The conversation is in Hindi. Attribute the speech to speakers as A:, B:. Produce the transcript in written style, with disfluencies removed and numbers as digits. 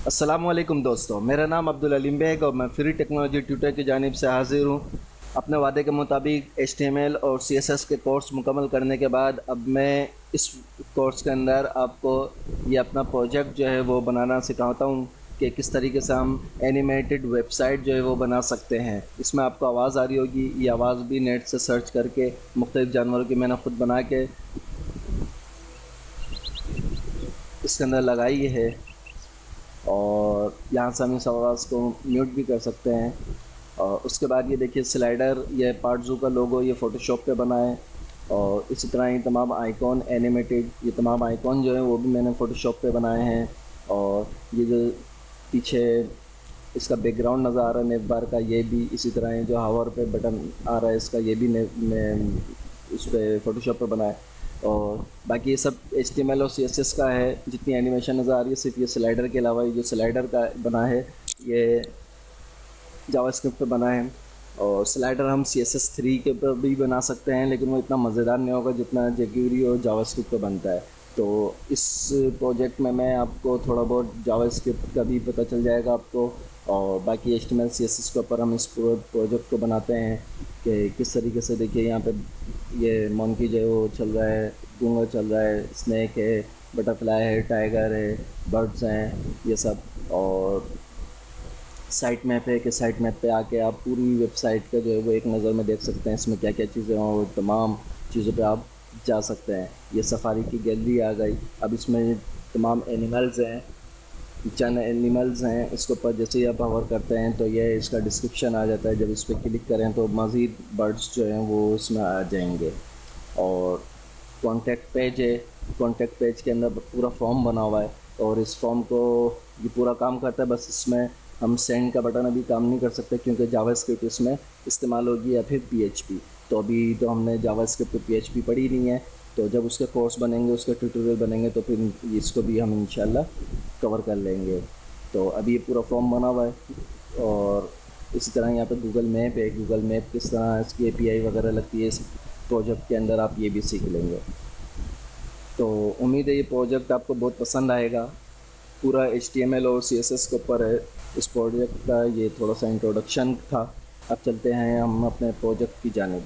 A: अस्सलामुअलैकुम दोस्तों, मेरा नाम अब्दुल अलीम बेग और मैं फ्री टेक्नोलॉजी ट्यूटर की जानिब से हाज़िर हूँ। अपने वादे के मुताबिक HTML और CSS के कोर्स मुकम्मल करने के बाद अब मैं इस कोर्स के अंदर आपको ये अपना प्रोजेक्ट जो है वो बनाना सिखाता हूँ कि किस तरीके से हम एनिमेटेड वेबसाइट जो है वो बना सकते हैं। इसमें आपको आवाज़ आ रही होगी, ये आवाज़ भी नेट से सर्च करके मुख्तलिफ़ जानवरों की मैंने ख़ुद बना के इसके अंदर लगाई है। और यहाँ से हम इस आवाज़ को म्यूट भी कर सकते हैं। और उसके बाद ये देखिए स्लाइडर, ये पार्ट ज़ू का लोगो ये फ़ोटोशॉप पे बना है। और इसी तरह ये तमाम आइकॉन एनिमेटेड, ये तमाम आइकॉन जो हैं वो भी मैंने फ़ोटोशॉप पे बनाए हैं। और ये जो पीछे इसका बैकग्राउंड नज़र आ रहा है नेव बार का, ये भी इसी तरह है। जो हावर पे बटन आ रहा है इसका, ये भी उस पर फ़ोटोशॉप पे बना है। और बाकी ये सब HTML और CSS का है। जितनी एनिमेशन नज़र आ रही है सिर्फ ये स्लाइडर के अलावा, ये जो स्लाइडर का बना है ये जावास्क्रिप्ट पे बना है। और स्लाइडर हम CSS3 के ऊपर भी बना सकते हैं, लेकिन वो इतना मज़ेदार नहीं होगा जितना jQuery और जावास्क्रिप्ट पे बनता है। तो इस प्रोजेक्ट में मैं आपको थोड़ा बहुत जावास्क्रिप्ट का भी पता चल जाएगा आपको। और बाकी HTML CSS के ऊपर हम इस प्रोजेक्ट को बनाते हैं कि किस तरीके से। देखिए यहाँ पे ये मंकी जो है वो चल रहा है, गूंगा चल रहा है, स्नैक है, बटरफ्लाई है, टाइगर है, बर्ड्स हैं, ये सब। और साइट मैप है कि साइट मैप पे आके आप पूरी वेबसाइट का जो है वो एक नज़र में देख सकते हैं, इसमें क्या क्या चीज़ें हैं और तमाम चीज़ों पे आप जा सकते हैं। ये सफारी की गैलरी आ गई। अब इसमें तमाम एनिमल्स हैं, चंद एनिमल्स हैं। इसके ऊपर जैसे ही आप हवर करते हैं तो ये इसका डिस्क्रिप्शन आ जाता है। जब इस पर क्लिक करें तो मज़ीद बर्ड्स जो हैं वो इसमें आ जाएंगे। और कॉन्टेक्ट पेज है, कॉन्टेक्ट पेज के अंदर पूरा फॉर्म बना हुआ है। और इस फॉर्म को ये पूरा काम करता है। बस इसमें हम सेंड का बटन अभी काम नहीं कर सकते क्योंकि जावास्क्रिप्ट इसमें इस्तेमाल होगी या फिर PHP। तो अभी तो हमने जावास्क्रिप्ट पे PHP पढ़ी नहीं है। तो जब उसके कोर्स बनेंगे, उसके ट्यूटोरियल बनेंगे तो फिर इसको भी हम इंशाल्लाह कवर कर लेंगे। तो अभी ये पूरा फॉर्म बना हुआ है। और इसी तरह यहाँ पे गूगल मैप है। गूगल मैप किस तरह इसकी API वगैरह लगती है, इस प्रोजेक्ट के अंदर आप ये भी सीख लेंगे। तो उम्मीद है ये प्रोजेक्ट आपको बहुत पसंद आएगा। पूरा HTML और CSS के ऊपर है इस प्रोजेक्ट का। ये थोड़ा सा इंट्रोडक्शन था। अब चलते हैं हम अपने प्रोजेक्ट की जानिब।